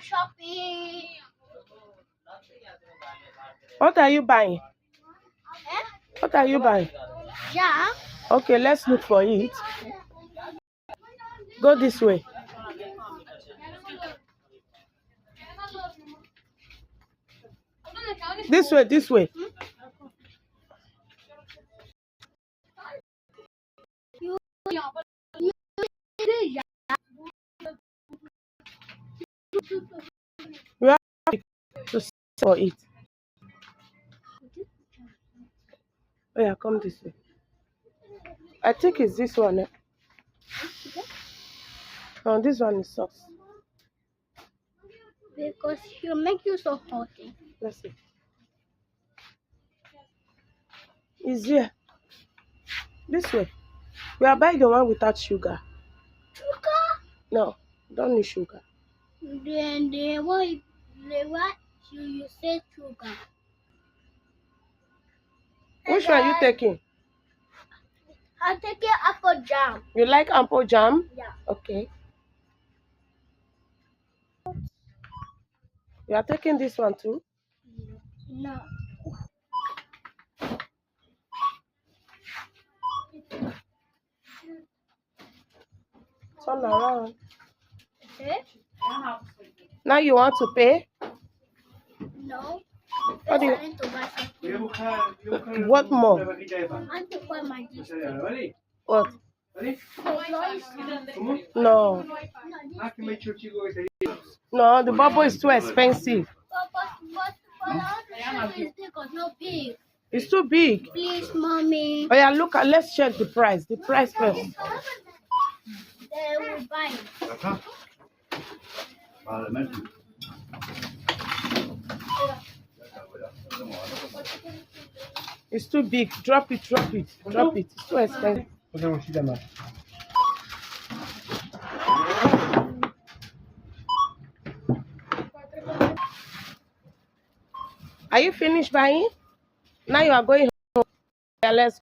shopping. What are you buying? Eh? What are you buying? Jam. Okay, let's look for it. Go this way. This way, this way. We have to search for it. Oh yeah, come this way. I think it's this one. Eh? No, this one is sauce. Because he'll make you so hot. Let's see. It's here. This way. We are buying the one without sugar. Sugar? No, don't need sugar. Then what you say sugar? Which one are you taking? I'm taking apple jam. You like apple jam? Yeah. Okay. You are taking this one too? No. Turn around. Eh? Now you want to pay? No. What do you? I need to buy something. What more? I want to buy my dish. What? No. No, the bubble is too expensive. No big. It's too big. Please, mommy. Oh yeah, look at. Let's check the price. The price first. They will buy it. It's too big. Drop it. Drop it. Drop it. It's too expensive. Are you finished buying? Now you are going home. Yeah, let's